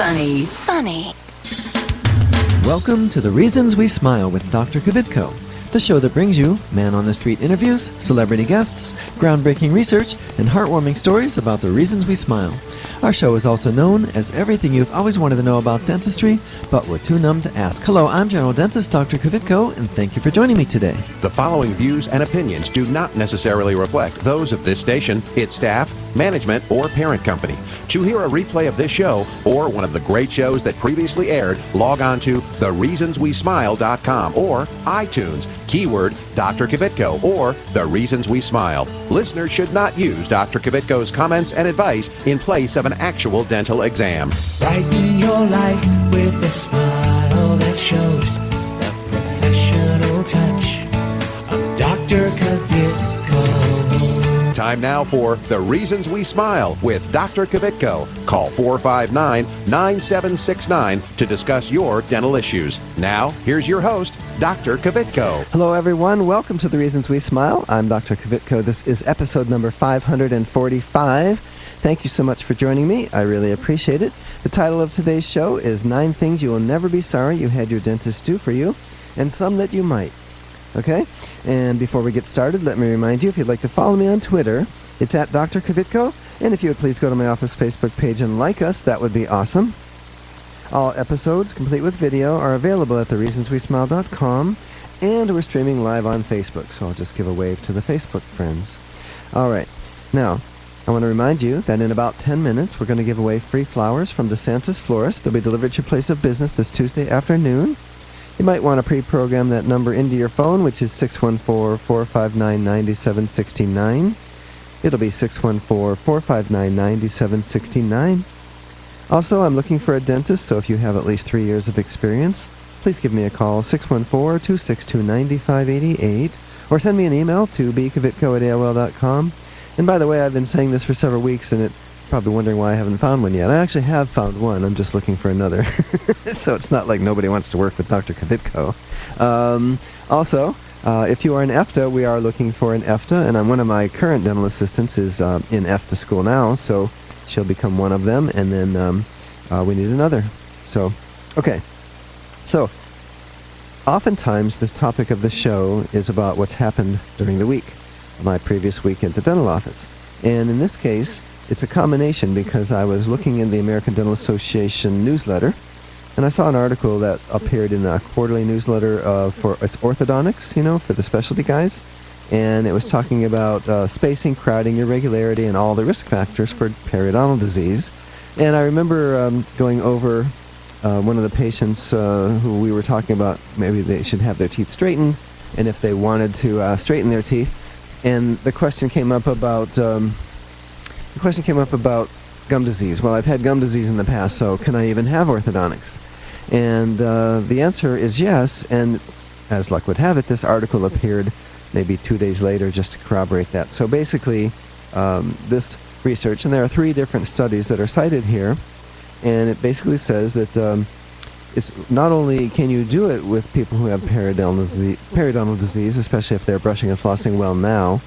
Sunny. Welcome to The Reasons We Smile with Dr. Kvitko, the show that brings you man-on-the-street interviews, celebrity guests, groundbreaking research, and heartwarming stories about the reasons we smile. Our show is also known as everything you've always wanted to know about dentistry, but were too numb to ask. Hello, I'm General Dentist Dr. Kvitko, and thank you for joining me today. The following views and opinions do not necessarily reflect those of this station, its staff, management, or parent company. To hear a replay of this show or one of the great shows that previously aired, log on to thereasonswesmile.com or iTunes, keyword Dr. Kvitko or The Reasons We Smile. Listeners should not use Dr. Kvitko's comments and advice in place of an actual dental exam. Brighten your life with a smile that shows the professional touch of Dr. Kvitko. Time now for The Reasons We Smile with Dr. Kvitko. Call 459-9769 to discuss your dental issues. Now, here's your host, Dr. Kvitko. Hello, everyone. Welcome to The Reasons We Smile. I'm Dr. Kvitko. This is episode number 545. Thank you so much for joining me. I really appreciate it. The title of today's show is 9 Things You Will Never Be Sorry You Had Your Dentist Do For You, and Some That You Might. Okay? And before we get started, let me remind you, if you'd like to follow me on Twitter, it's at Dr. Kvitko. And if you would please go to my office Facebook page and like us, that would be awesome. All episodes, complete with video, are available at thereasonswesmile.com, and we're streaming live on Facebook, so I'll just give a wave to the Facebook friends. All right. Now, I want to remind you that in about 10 minutes, we're going to give away free flowers from DeSantis Florist. They'll be delivered to your place of business this Tuesday afternoon. You might want to pre-program that number into your phone, which is 614-459-9769. It'll be 614-459-9769. Also, I'm looking for a dentist, so if you have at least 3 years of experience, please give me a call, 614-262-9588, or send me an email to bkvitko@aol.com. And by the way, I've been saying this for several weeks, and you're probably wondering why I haven't found one yet. I actually have found one. I'm just looking for another. So it's not like nobody wants to work with Dr. Kvitko. Also, if you are an EFTA, we are looking for an EFTA, and one of my current dental assistants is in EFTA school now, so she'll become one of them, and then we need another. So, okay. So, oftentimes the topic of the show is about what's happened during the week, my previous week at the dental office. And in this case, it's a combination because I was looking in the American Dental Association newsletter, and I saw an article that appeared in a quarterly newsletter for its orthodontics, for the specialty guys. And it was talking about spacing, crowding, irregularity, and all the risk factors for periodontal disease. And I remember going over one of the patients who we were talking about, maybe they should have their teeth straightened, and if they wanted to straighten their teeth. And the question came up about gum disease. Well, I've had gum disease in the past, so can I even have orthodontics? And the answer is yes, and as luck would have it, this article appeared maybe 2 days later just to corroborate that. So basically, this research, and there are 3 different studies that are cited here, and it basically says that it's not only can you do it with people who have periodontal disease, especially if they're brushing and flossing well now,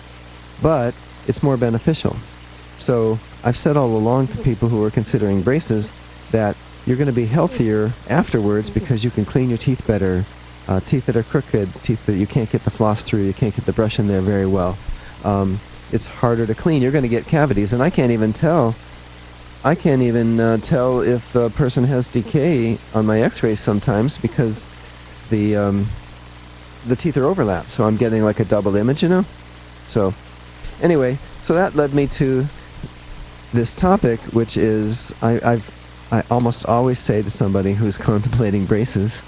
but it's more beneficial. So I've said all along to people who are considering braces that you're going to be healthier afterwards because you can clean your teeth better. Teeth that are crooked, teeth that you can't get the floss through, you can't get the brush in there very well. It's harder to clean. You're going to get cavities, and I can't even tell if the person has decay on my x-rays sometimes because the teeth are overlapped, so I'm getting like a double image, So anyway, so that led me to this topic, which is I almost always say to somebody who's contemplating braces,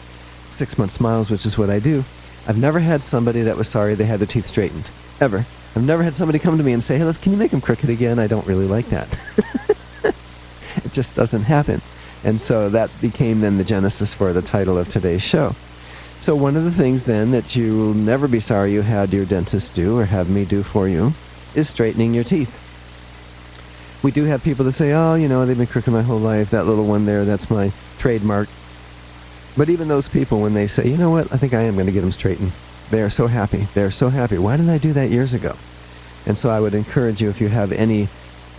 6-month smiles, which is what I do. I've never had somebody that was sorry they had their teeth straightened, ever. I've never had somebody come to me and say, hey, can you make them crooked again? I don't really like that. It just doesn't happen. And so that became then the genesis for the title of today's show. So one of the things then that you will never be sorry you had your dentist do or have me do for you is straightening your teeth. We do have people that say, oh, they've been crooked my whole life. That little one there, that's my trademark. But even those people, when they say, you know what, I think I am going to get them straightened, they are so happy. They're so happy. Why didn't I do that years ago? And so I would encourage you, if you have any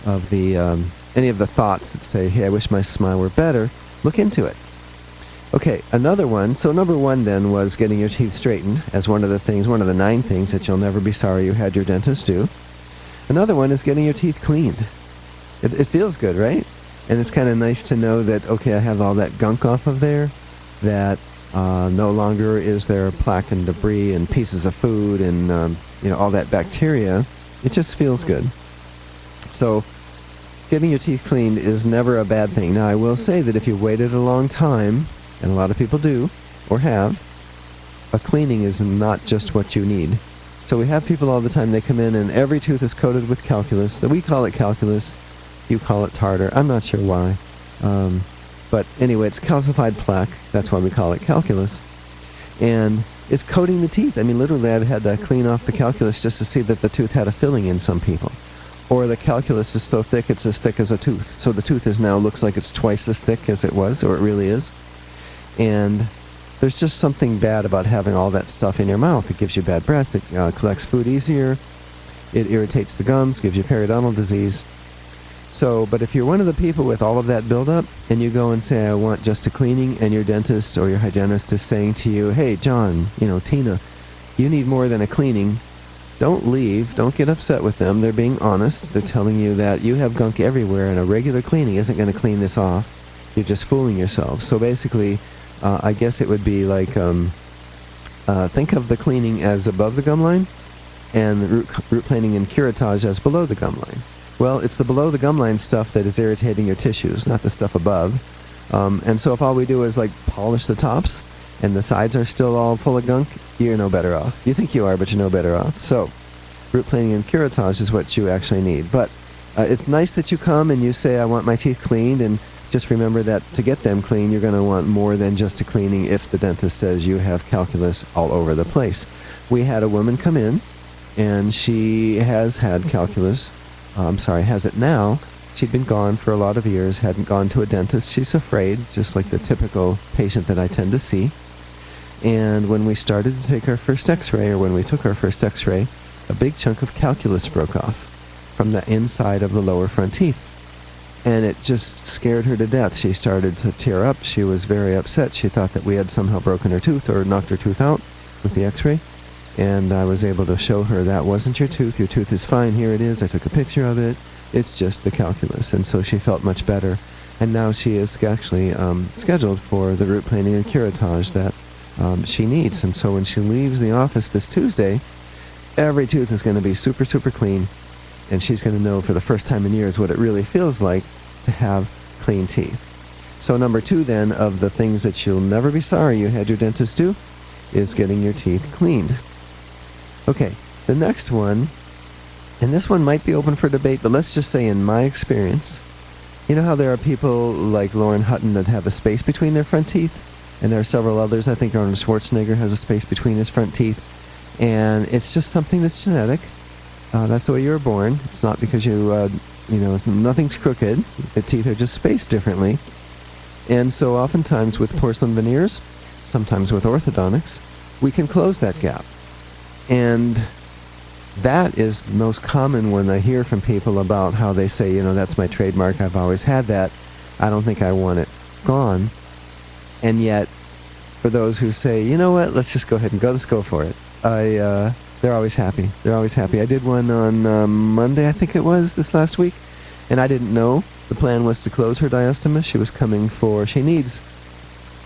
of the thoughts that say, hey, I wish my smile were better, look into it. Okay, another one. So number one then was getting your teeth straightened as one of the 9 things that you'll never be sorry you had your dentist do. Another one is getting your teeth cleaned. It feels good, right? And it's kind of nice to know that, okay, I have all that gunk off of there, that no longer is there plaque and debris and pieces of food and all that bacteria. It just feels good. So getting your teeth cleaned is never a bad thing. Now, I will say that if you waited a long time, and a lot of people do, or have, a cleaning is not just what you need. So we have people all the time, they come in and every tooth is coated with calculus. So we call it calculus, you call it tartar. I'm not sure why. But anyway, it's calcified plaque. That's why we call it calculus. And it's coating the teeth. I mean, literally, I've had to clean off the calculus just to see that the tooth had a filling in some people. Or the calculus is so thick, it's as thick as a tooth. So the tooth looks like it's twice as thick as it was, or it really is. And there's just something bad about having all that stuff in your mouth. It gives you bad breath. It collects food easier. It irritates the gums, gives you periodontal disease. So, but if you're one of the people with all of that buildup, and you go and say, I want just a cleaning, and your dentist or your hygienist is saying to you, hey, John, Tina, you need more than a cleaning, don't leave. Don't get upset with them. They're being honest. They're telling you that you have gunk everywhere, and a regular cleaning isn't going to clean this off. You're just fooling yourself. So basically, I guess it would be like, think of the cleaning as above the gum line, and the root planing and curettage as below the gum line. Well, it's the below the gum line stuff that is irritating your tissues, not the stuff above. And so if all we do is like polish the tops and the sides are still all full of gunk, you're no better off. You think you are, but you're no better off. So root planing and curettage is what you actually need. But it's nice that you come and you say, I want my teeth cleaned, and just remember that to get them clean, you're going to want more than just a cleaning if the dentist says you have calculus all over the place. We had a woman come in, and she has had calculus. Has it now. She'd been gone for a lot of years, hadn't gone to a dentist. She's afraid, just like the typical patient that I tend to see. And when we started to take our first x-ray, or when we took our first x-ray, a big chunk of calculus broke off from the inside of the lower front teeth. And it just scared her to death. She started to tear up. She was very upset. She thought that we had somehow broken her tooth or knocked her tooth out with the x-ray. And I was able to show her that wasn't your tooth. Your tooth is fine. Here it is. I took a picture of it. It's just the calculus. And so she felt much better. And now she is actually scheduled for the root planing and curettage that she needs. And so when she leaves the office this Tuesday, every tooth is going to be super, super clean. And she's going to know for the first time in years what it really feels like to have clean teeth. So number 2 then of the things that you'll never be sorry you had your dentist do is getting your teeth cleaned. Okay, the next one, and this one might be open for debate, but let's just say in my experience, you know how there are people like Lauren Hutton that have a space between their front teeth? And there are several others. I think Arnold Schwarzenegger has a space between his front teeth. And it's just something that's genetic. That's the way you were born. It's not because it's nothing's crooked. The teeth are just spaced differently. And so oftentimes with porcelain veneers, sometimes with orthodontics, we can close that gap. And that is the most common one I hear from people about how they say, that's my trademark. I've always had that. I don't think I want it gone. And yet, for those who say, you know what, let's just go ahead and let's go for it. They're always happy. They're always happy. I did one on Monday, I think it was, this last week. And I didn't know. The plan was to close her diastema. She needs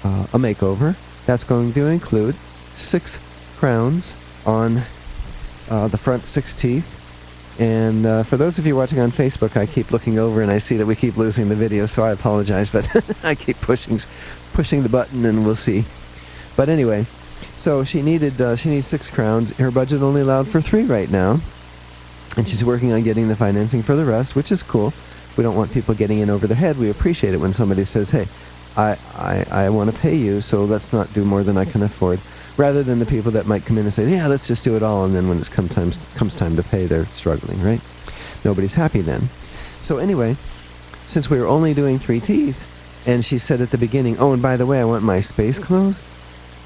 a makeover. That's going to include 6 crowns on the front 6 teeth. And for those of you watching on Facebook, I keep looking over and I see that we keep losing the video, so I apologize, but I keep pushing the button and we'll see. But anyway, so she needs 6 crowns. Her budget only allowed for 3 right now. And she's working on getting the financing for the rest, which is cool. We don't want people getting in over their head. We appreciate it when somebody says, hey, I want to pay you, so let's not do more than I can afford. Rather than the people that might come in and say, yeah, let's just do it all, and then when it comes time to pay, they're struggling, right? Nobody's happy then. So anyway, since we were only doing 3 teeth, and she said at the beginning, oh, and by the way, I want my space closed,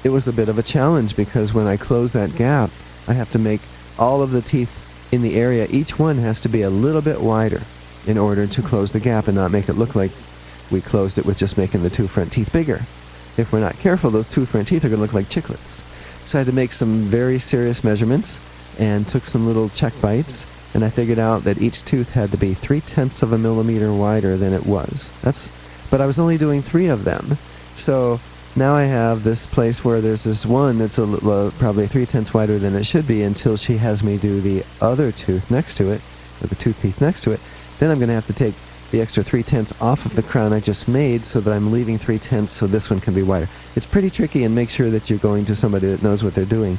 it was a bit of a challenge because when I close that gap, I have to make all of the teeth in the area, each one has to be a little bit wider in order to close the gap and not make it look like we closed it with just making the two front teeth bigger. If we're not careful, those two front teeth are going to look like chiclets. So I had to make some very serious measurements and took some little check bites, and I figured out that each tooth had to be 0.3 of a millimeter wider than it was. But I was only doing 3 of them. So now I have this place where there's this one that's probably 0.3 wider than it should be until she has me do the other tooth next to it, or the tooth teeth next to it. Then I'm going to have to take the extra 0.3 off of the crown I just made so that I'm leaving 0.3 so this one can be wider. It's pretty tricky, and make sure that you're going to somebody that knows what they're doing.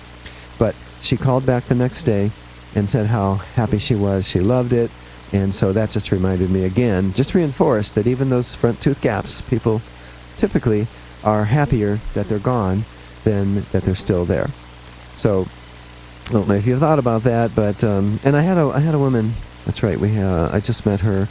But she called back the next day and said how happy she was. She loved it. And so that just reminded me again, just reinforced that even those front tooth gaps, people typically are happier that they're gone than that they're still there. So I don't know if you've thought about that, but and I had a woman. That's right. I just met her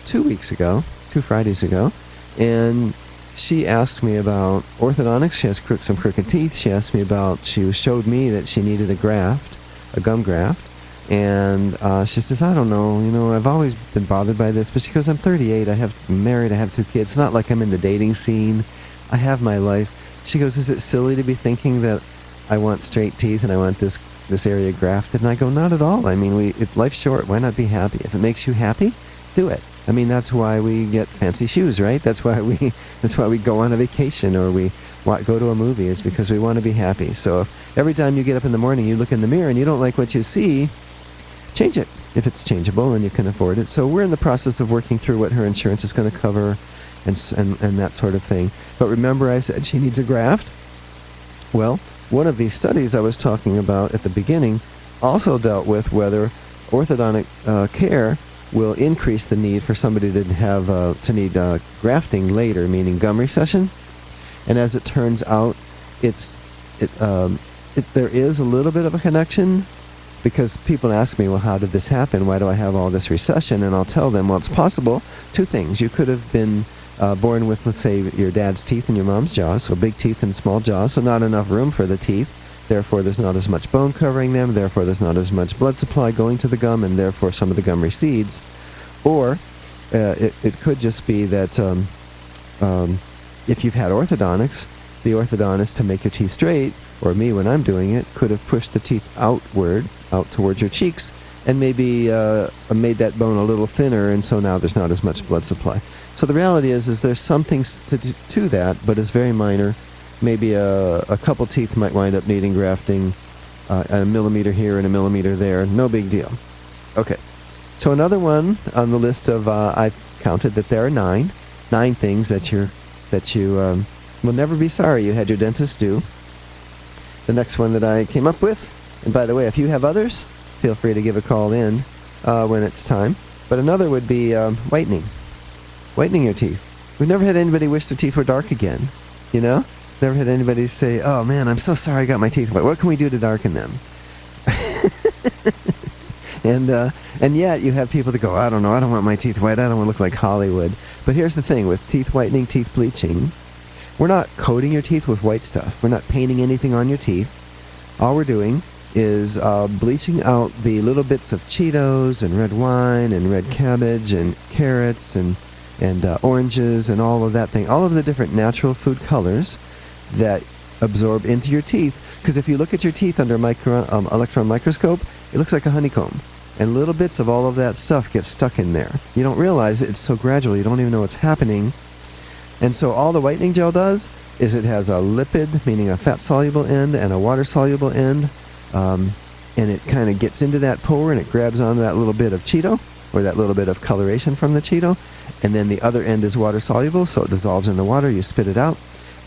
2 Fridays ago, and she asked me about orthodontics. She has some crooked teeth. She showed me that she needed a gum graft. And she says, I don't know, I've always been bothered by this. But she goes, I'm 38, I'm married, I have 2 kids. It's not like I'm in the dating scene. I have my life. She goes, is it silly to be thinking that I want straight teeth and I want this area grafted? And I go, not at all. I mean, life's short. Why not be happy? If it makes you happy, do it. I mean, that's why we get fancy shoes, right? That's why we go on a vacation or we go to a movie, is because we want to be happy. So if every time you get up in the morning, you look in the mirror and you don't like what you see, change it if it's changeable and you can afford it. So we're in the process of working through what her insurance is going to cover and that sort of thing. But remember, I said she needs a graft. Well, one of these studies I was talking about at the beginning also dealt with whether orthodontic care will increase the need for somebody to need grafting later, meaning gum recession. And as it turns out, there is a little bit of a connection. Because people ask me, well, how did this happen? Why do I have all this recession? And I'll tell them, well, it's possible. 2 things. You could have been born with, let's say, your dad's teeth and your mom's jaws, so big teeth and small jaws, so not enough room for the teeth. Therefore, there's not as much bone covering them. Therefore, there's not as much blood supply going to the gum, and therefore some of the gum recedes. Or it could just be that if you've had orthodontics, the orthodontist, to make your teeth straight, or me when I'm doing it, could have pushed the teeth out towards your cheeks, and maybe made that bone a little thinner, and so now there's not as much blood supply. So the reality is there's something to that, but it's very minor. Maybe a couple teeth might wind up needing grafting, a millimeter here and a millimeter there. No big deal. Okay. So another one on the list of I've counted that there are 9 things that you will never be sorry you had your dentist do. The next one that I came up with, and by the way, if you have others, feel free to give a call in when it's time. But another would be whitening your teeth. We've never had anybody wish their teeth were dark again, Never had anybody say, oh man, I'm so sorry I got my teeth white. What can we do to darken them? And yet you have people that go, I don't know, I don't want my teeth white, I don't want to look like Hollywood. But here's the thing, with teeth whitening, teeth bleaching, we're not coating your teeth with white stuff. We're not painting anything on your teeth. All we're doing is bleaching out the little bits of Cheetos and red wine and red cabbage and carrots and oranges and all of that thing. All of the different natural food colors that absorb into your teeth. Because if you look at your teeth under electron microscope, it looks like a honeycomb. And little bits of all of that stuff get stuck in there. You don't realize it. It's so gradual. You don't even know what's happening. And so all the whitening gel does is it has a lipid, meaning a fat-soluble end, and a water-soluble end. And it kind of gets into that pore and it grabs onto that little bit of Cheeto, or that little bit of coloration from the Cheeto. And then the other end is water-soluble, so it dissolves in the water. You spit it out.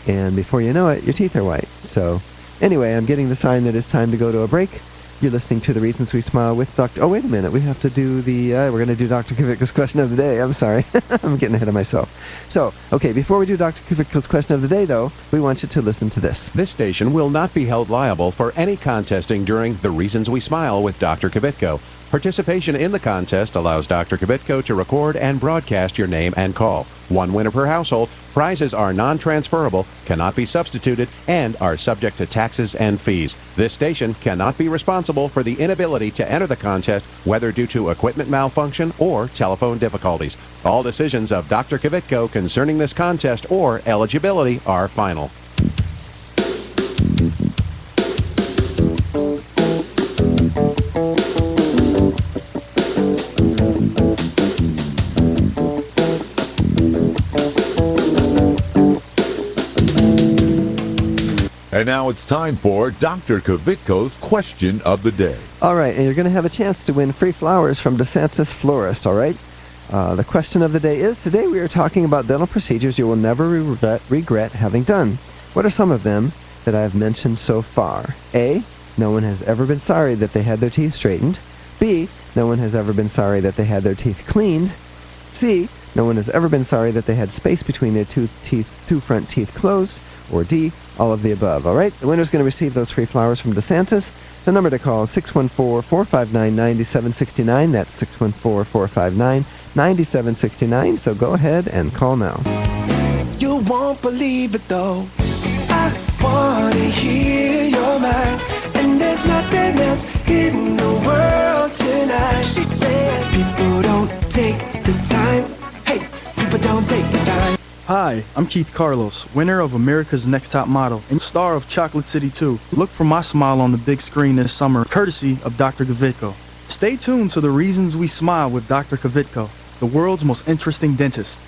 And before you know it, your teeth are white. So anyway, I'm getting the sign that it's time to go to a break. You're listening to The Reasons We Smile with Dr. Oh, wait a minute. We have to do we're going to do Dr. Kvitko's question of the day. I'm sorry. I'm getting ahead of myself. So, okay, before we do Dr. Kvitko's question of the day, though, we want you to listen to this. This station will not be held liable for any contesting during The Reasons We Smile with Dr. Kvitko. Participation in the contest allows Dr. Kvitko to record and broadcast your name and call. One winner per household. Prizes are non-transferable, cannot be substituted, and are subject to taxes and fees. This station cannot be responsible for the inability to enter the contest, whether due to equipment malfunction or telephone difficulties. All decisions of Dr. Kvitko concerning this contest or eligibility are final. And now it's time for Dr. Kvitko's Question of the Day. All right, and you're going to have a chance to win free flowers from DeSantis Florist, all right? The question of the day is, today we are talking about dental procedures you will never regret having done. What are some of them that I have mentioned so far? A, no one has ever been sorry that they had their teeth straightened. B, no one has ever been sorry that they had their teeth cleaned. C, no one has ever been sorry that they had space between their two front teeth closed. Or D, all of the above. All right, the winner's going to receive those free flowers from DeSantis. The number to call is 614-459-9769. That's 614-459-9769. So go ahead and call now. You won't believe it though. I want to hear your mind. And there's nothing else in the world tonight. She said people don't take the time. Hey, people don't take the time. Hi, I'm Keith Carlos, winner of America's Next Top Model and star of Chocolate City 2. Look for my smile on the big screen this summer, courtesy of Dr. Kvitko. Stay tuned to The Reasons We Smile with Dr. Kvitko, the world's most interesting dentist.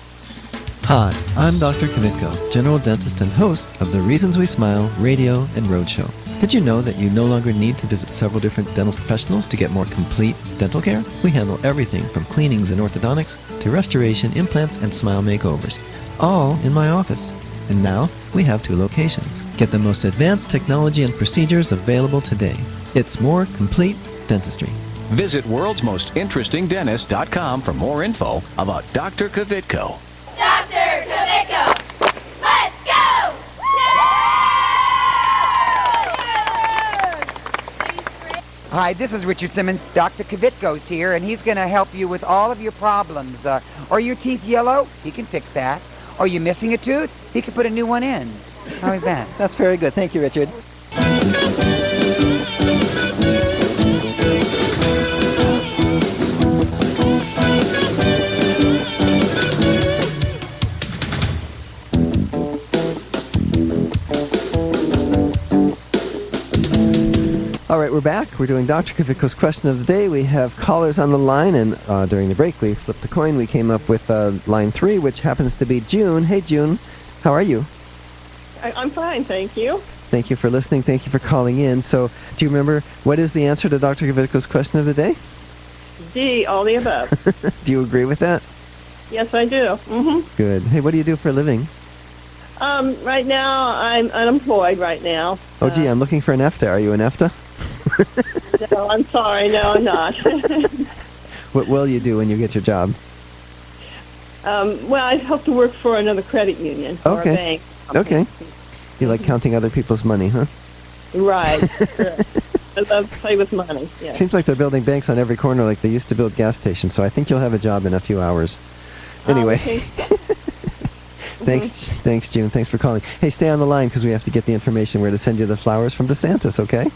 Hi, I'm Dr. Kvitko, general dentist and host of the Reasons We Smile radio and roadshow. Did you know that you no longer need to visit several different dental professionals to get more complete dental care? We handle everything from cleanings and orthodontics to restoration, implants, and smile makeovers, all in my office. And now we have 2 locations. Get the most advanced technology and procedures available today. It's more complete dentistry. Visit worldsmostinterestingdentist.com for more info about Dr. Kvitko. Dr. Kvitko! Let's go! Hi, this is Richard Simmons. Dr. Kvitko's here, and he's going to help you with all of your problems. Are your teeth yellow? He can fix that. Are you missing a tooth? He can put a new one in. How is that? That's very good. Thank you, Richard. All right, we're back. We're doing Dr. Kvitko's Question of the Day. We have callers on the line, and during the break, we flipped a coin. We came up with line 3, which happens to be June. Hey, June. How are you? I'm fine, thank you. Thank you for listening. Thank you for calling in. So, do you remember what is the answer to Dr. Kvitko's Question of the Day? D, all the above. Do you agree with that? Yes, I do. Mm-hmm. Good. Hey, what do you do for a living? Right now, I'm unemployed right now. Oh, gee, I'm looking for an EFTA. Are you an EFTA? No, I'm sorry. No, I'm not. What will you do when you get your job? Well, I hope to work for another credit union or a bank. Okay. You like counting other people's money, huh? Right. I love to play with money. Yeah. Seems like they're building banks on every corner like they used to build gas stations, so I think you'll have a job in a few hours. Anyway. Okay. Thanks, June. Thanks for calling. Hey, stay on the line because we have to get the information where to send you the flowers from DeSantis, okay?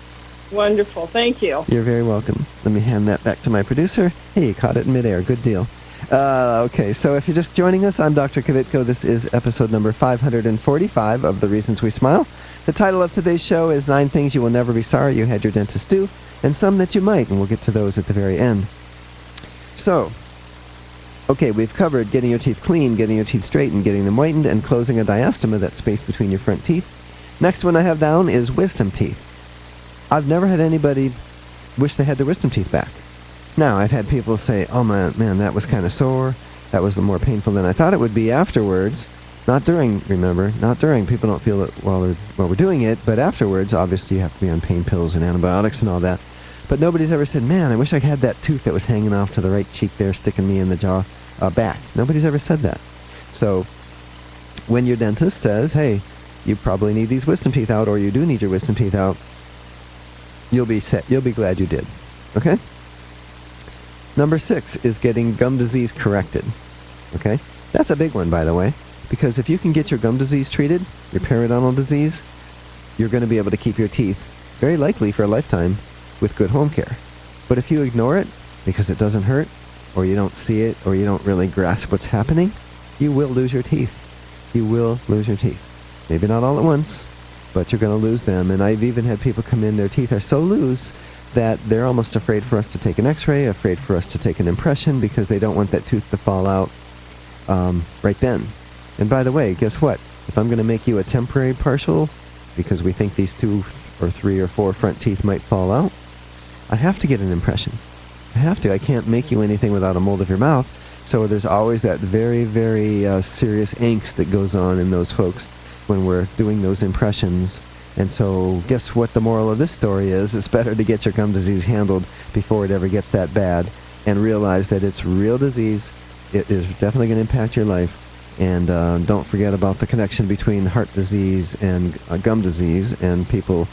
Wonderful. Thank you. You're very welcome. Let me hand that back to my producer. Hey, you caught it in midair. Good deal. Okay, so if you're just joining us, I'm Dr. Kvitko. This is episode number 545 of The Reasons We Smile. The title of today's show is 9 Things You Will Never Be Sorry You Had Your Dentist Do, and some that you might, and we'll get to those at the very end. So, okay, we've covered getting your teeth clean, getting your teeth straightened, getting them whitened, and closing a diastema, that space between your front teeth. Next one I have down is wisdom teeth. I've never had anybody wish they had their wisdom teeth back. Now, I've had people say, oh man, that was kind of sore. That was more painful than I thought it would be afterwards. Not during, remember, not during. People don't feel it while we're doing it, but afterwards, obviously you have to be on pain pills and antibiotics and all that. But nobody's ever said, man, I wish I had that tooth that was hanging off to the right cheek there, sticking me in the jaw back. Nobody's ever said that. So when your dentist says, hey, you probably need these wisdom teeth out, or you do need your wisdom teeth out, you'll be glad you did. Okay? Number 6 is getting gum disease corrected. Okay? That's a big one, by the way, because if you can get your gum disease treated, your periodontal disease, you're going to be able to keep your teeth, very likely for a lifetime, with good home care. But if you ignore it, because it doesn't hurt, or you don't see it, or you don't really grasp what's happening, you will lose your teeth. You will lose your teeth. Maybe not all at once, but you're going to lose them. And I've even had people come in, their teeth are so loose that they're almost afraid for us to take an x-ray, afraid for us to take an impression, because they don't want that tooth to fall out right then. And by the way, guess what? If I'm going to make you a temporary partial, because we think these 2 or 3 or 4 front teeth might fall out, I have to get an impression. I have to. I can't make you anything without a mold of your mouth. So there's always that very, very serious angst that goes on in those folks when we're doing those impressions. And so guess what the moral of this story is? It's better to get your gum disease handled before it ever gets that bad, and realize that it's real disease. It is definitely going to impact your life. And don't forget about the connection between heart disease and gum disease, and people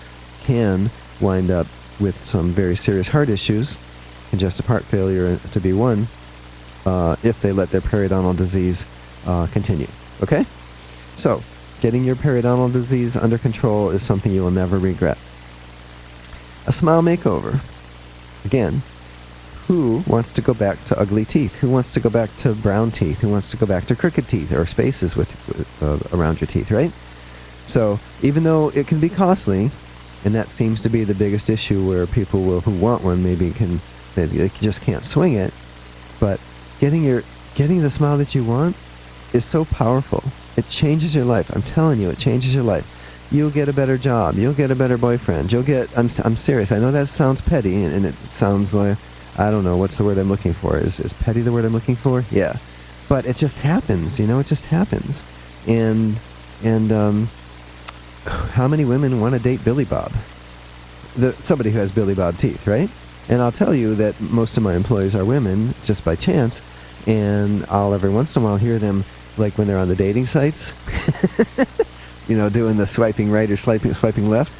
can wind up with some very serious heart issues, congestive heart failure to be one, if they let their periodontal disease continue. Okay? So, getting your periodontal disease under control is something you will never regret. A smile makeover. Again, who wants to go back to ugly teeth? Who wants to go back to brown teeth? Who wants to go back to crooked teeth or spaces with around your teeth, right? So, even though it can be costly, and that seems to be the biggest issue where people who want one maybe they just can't swing it, but getting the smile that you want is so powerful. It changes your life. I'm telling you, it changes your life. You'll get a better job. You'll get a better boyfriend. I'm serious. I know that sounds petty, and it sounds like, I don't know, what's the word I'm looking for? Is petty the word I'm looking for? Yeah. But it just happens, it just happens. And how many women want to date Billy Bob? Somebody who has Billy Bob teeth, right? And I'll tell you that most of my employees are women, just by chance, and I'll every once in a while hear them, like when they're on the dating sites, doing the swiping right or swiping left,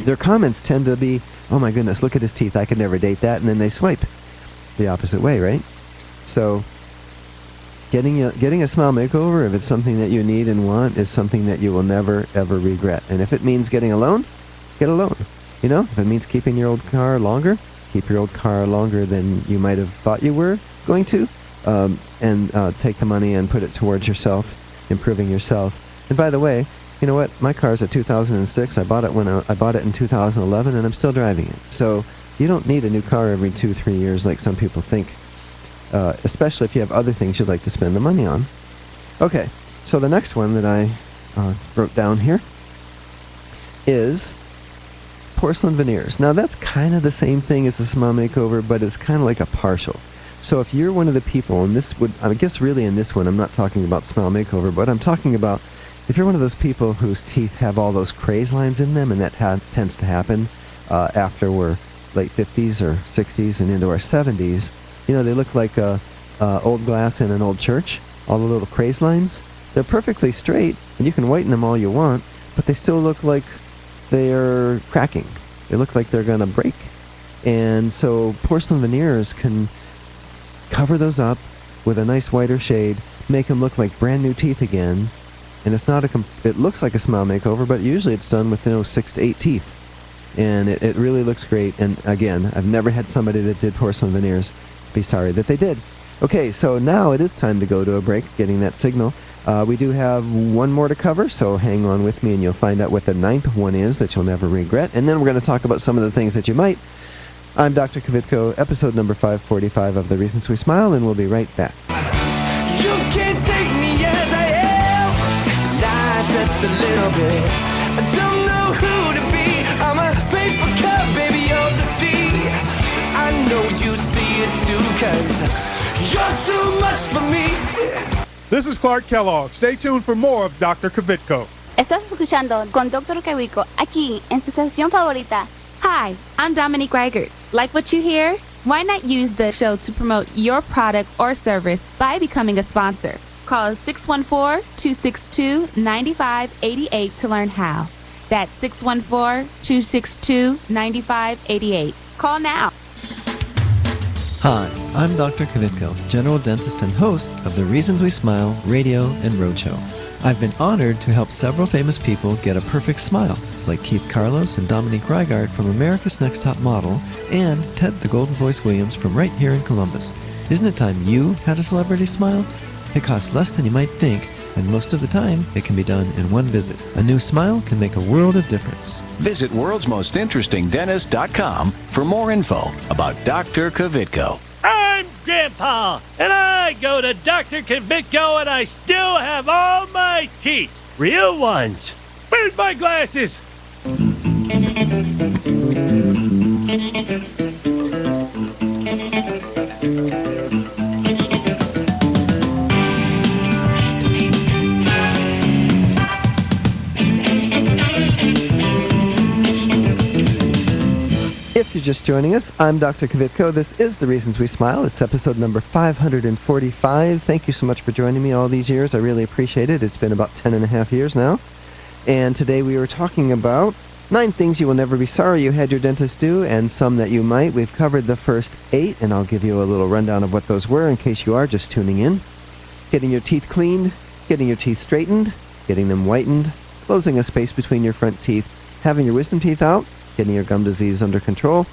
their comments tend to be, oh my goodness, look at his teeth, I could never date that, and then they swipe the opposite way, right? So getting a smile makeover, if it's something that you need and want, is something that you will never, ever regret. And if it means getting a loan, get a loan. If it means keeping your old car longer, keep your old car longer than you might have thought you were going to, and take the money and put it towards yourself, improving yourself. And by the way, you know what? My car's a 2006. I bought it in 2011, and I'm still driving it. So you don't need a new car every 2-3 years like some people think, especially if you have other things you'd like to spend the money on. Okay, so the next one that I wrote down here is porcelain veneers. Now that's kind of the same thing as a smile makeover, but it's kind of like a partial. So if you're one of the people, and I guess really in this one, I'm not talking about smile makeover, but I'm talking about if you're one of those people whose teeth have all those craze lines in them, and that tends to happen after we're late 50s or 60s and into our 70s, they look like old glass in an old church, all the little craze lines. They're perfectly straight, and you can whiten them all you want, but they still look like they're cracking. They look like they're going to break. And so porcelain veneers can cover those up with a nice whiter shade, make them look like brand new teeth again. And it's not it looks like a smile makeover, but usually it's done with 6 to 8 teeth. And it really looks great. And again, I've never had somebody that did porcelain veneers be sorry that they did. Okay, so now it is time to go to a break, getting that signal. We do have one more to cover, so hang on with me and you'll find out what the 9th one is that you'll never regret. And then we're going to talk about some of the things that you might. I'm Dr. Kvitko, episode number 545 of The Reasons We Smile, and we'll be right back. You can't take me as I am, not just a little bit. I don't know who to be. I'm a paper cup, baby, of the sea. I know you see it too, 'cause you're too much for me. This is Clark Kellogg. Stay tuned for more of Dr. Kvitko. Estás escuchando con Dr. Kvitko aquí en su estación favorita. Hi, I'm Dominique Reichert. Like what you hear? Why not use the show to promote your product or service by becoming a sponsor? Call 614-262-9588 to learn how. That's 614-262-9588. Call now. Hi, I'm Dr. Kvitko, general dentist and host of the Reasons We Smile radio and roadshow. I've been honored to help several famous people get a perfect smile, like Keith Carlos and Dominique Reigart from America's Next Top Model, and Ted the Golden Voice Williams from right here in Columbus. Isn't it time you had a celebrity smile? It costs less than you might think, and most of the time, it can be done in one visit. A new smile can make a world of difference. Visit worldsmostinterestingdentist.com for more info about Dr. Kvitko. I'm Grandpa, and I go to Dr. Kvitko, and I still have all my teeth. Real ones. Where's my glasses? If you're just joining us, I'm Dr. Kvitko. This is The Reasons We Smile. It's episode number 545. Thank you so much for joining me all these years. I really appreciate it. It's been about 10 and a half years now. And today we were talking about 9 things you will never be sorry you had your dentist do, and some that you might. We've covered the first 8, and I'll give you a little rundown of what those were in case you are just tuning in. Getting your teeth cleaned, getting your teeth straightened, getting them whitened, closing a space between your front teeth, having your wisdom teeth out, getting your gum disease under control,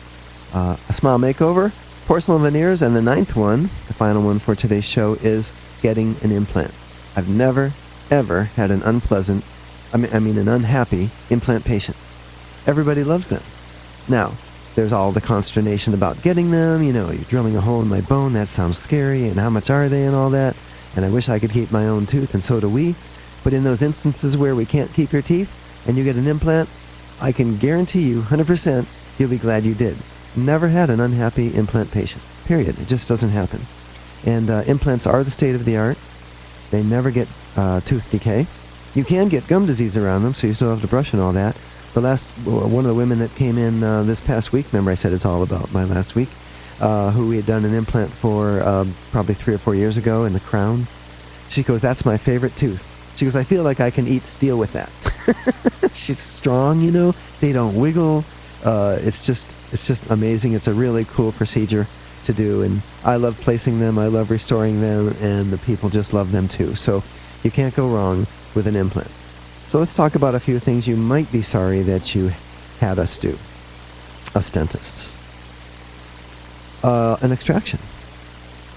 a smile makeover, porcelain veneers, and the 9th one, the final one for today's show, is getting an implant. I've never, ever had an an unhappy implant patient. Everybody loves them. Now, there's all the consternation about getting them, you're drilling a hole in my bone, that sounds scary, and how much are they and all that, and I wish I could keep my own tooth, and so do we. But in those instances where we can't keep your teeth, and you get an implant, I can guarantee you, 100%, you'll be glad you did. Never had an unhappy implant patient. Period. It just doesn't happen. And implants are the state of the art. They never get tooth decay. You can get gum disease around them, so you still have to brush and all that. One of the women that came in this past week, remember I said it's all about my last week, who we had done an implant for probably 3 or 4 years ago in the crown. She goes, that's my favorite tooth. She goes, I feel like I can eat steel with that. She's strong, they don't wiggle. It's just amazing. It's a really cool procedure to do, and I love placing them, I love restoring them, and the people just love them too. So you can't go wrong with an implant. So let's talk about a few things you might be sorry that you had us do, us dentists. An extraction.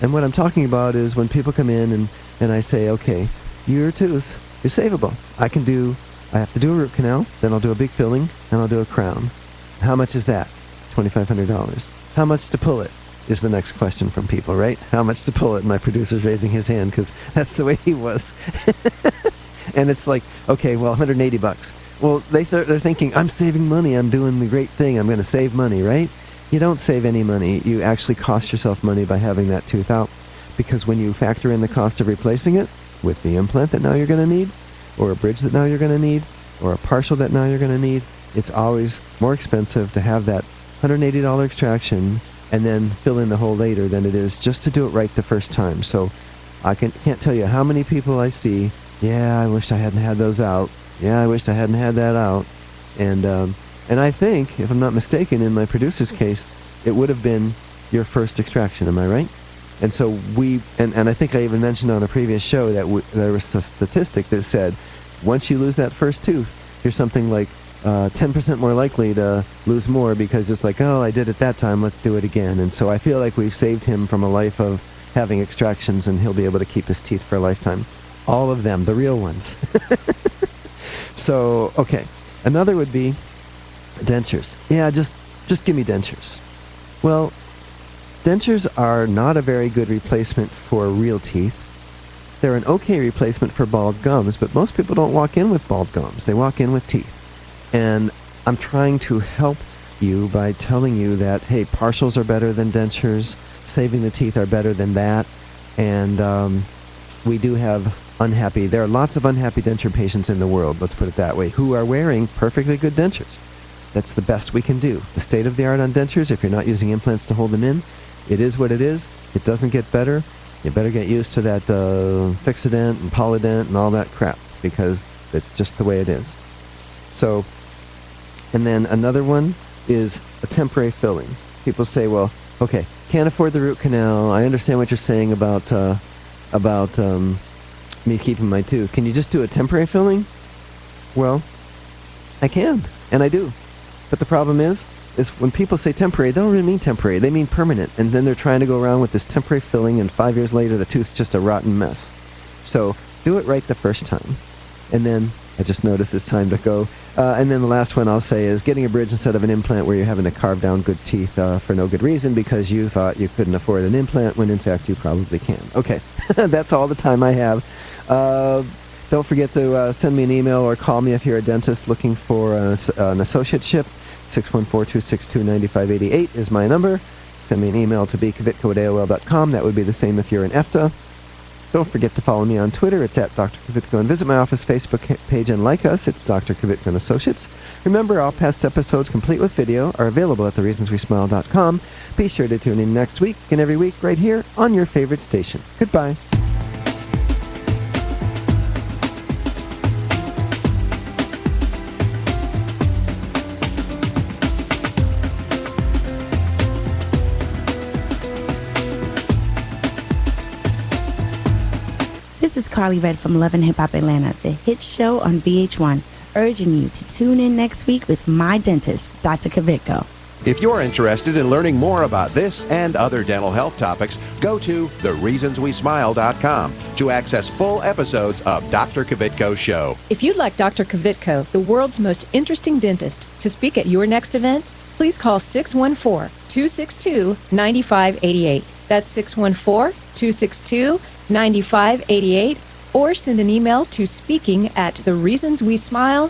And what I'm talking about is when people come in and I say, okay, your tooth is savable. I have to do a root canal, then I'll do a big filling, and I'll do a crown. How much is that? $2,500. How much to pull it is the next question from people, right? How much to pull it? And my producer's raising his hand because that's the way he was. And it's like, okay, well, $180. Well, they're thinking, I'm saving money. I'm doing the great thing. I'm going to save money, right? You don't save any money. You actually cost yourself money by having that tooth out, because when you factor in the cost of replacing it with the implant that now you're going to need, or a bridge that now you're going to need, or a partial that now you're going to need, it's always more expensive to have that $180 extraction and then fill in the hole later than it is just to do it right the first time. So I can't tell you how many people I see, yeah, I wish I hadn't had those out. Yeah, I wish I hadn't had that out. And I think, if I'm not mistaken, in my producer's case, it would have been your first extraction. Am I right? And so and I think I even mentioned on a previous show that there was a statistic that said once you lose that first tooth, you're something like 10% more likely to lose more, because it's like, oh, I did it that time, let's do it again. And so I feel like we've saved him from a life of having extractions, and he'll be able to keep his teeth for a lifetime. All of them, the real ones. So, okay. Another would be dentures. Yeah, just give me dentures. Well, dentures are not a very good replacement for real teeth. They're an okay replacement for bald gums, but most people don't walk in with bald gums. They walk in with teeth. And I'm trying to help you by telling you that, hey, partials are better than dentures, saving the teeth are better than that, and we do have there are lots of unhappy denture patients in the world, let's put it that way, who are wearing perfectly good dentures. That's the best we can do. The state of the art on dentures, if you're not using implants to hold them in, it is what it is. It doesn't get better. You better get used to that Fixodent and Polydent and all that crap, because it's just the way it is. So, and then another one is a temporary filling. People say, well, okay, can't afford the root canal. I understand what you're saying about me keeping my tooth. Can you just do a temporary filling? Well, I can, and I do. But the problem is when people say temporary, they don't really mean temporary. They mean permanent. And then they're trying to go around with this temporary filling, and 5 years later, the tooth's just a rotten mess. So do it right the first time. And then I just noticed it's time to go. And then the last one I'll say is getting a bridge instead of an implant, where you're having to carve down good teeth for no good reason because you thought you couldn't afford an implant when in fact you probably can. Okay, that's all the time I have. Don't forget to send me an email or call me if you're a dentist looking for an associateship. 614-262-9588 is my number. Send me an email to bkavitko@aol.com. That would be the same if you're in EFTA. Don't forget to follow me on Twitter. It's at Dr. Kvitko. And visit my office Facebook page and like us. It's Dr. Kvitko and Associates. Remember, all past episodes, complete with video, are available at thereasonswesmile.com. Be sure to tune in next week and every week right here on your favorite station. Goodbye. This is Carly Red from Love and Hip Hop Atlanta, the hit show on VH1, urging you to tune in next week with my dentist, Dr. Kvitko. If you're interested in learning more about this and other dental health topics, go to thereasonswesmile.com to access full episodes of Dr. Kvitko's show. If you'd like Dr. Kvitko, the world's most interesting dentist, to speak at your next event, please call 614-262-9588. That's 614-262-9588, or send an email to speaking@thereasonswesmile.com.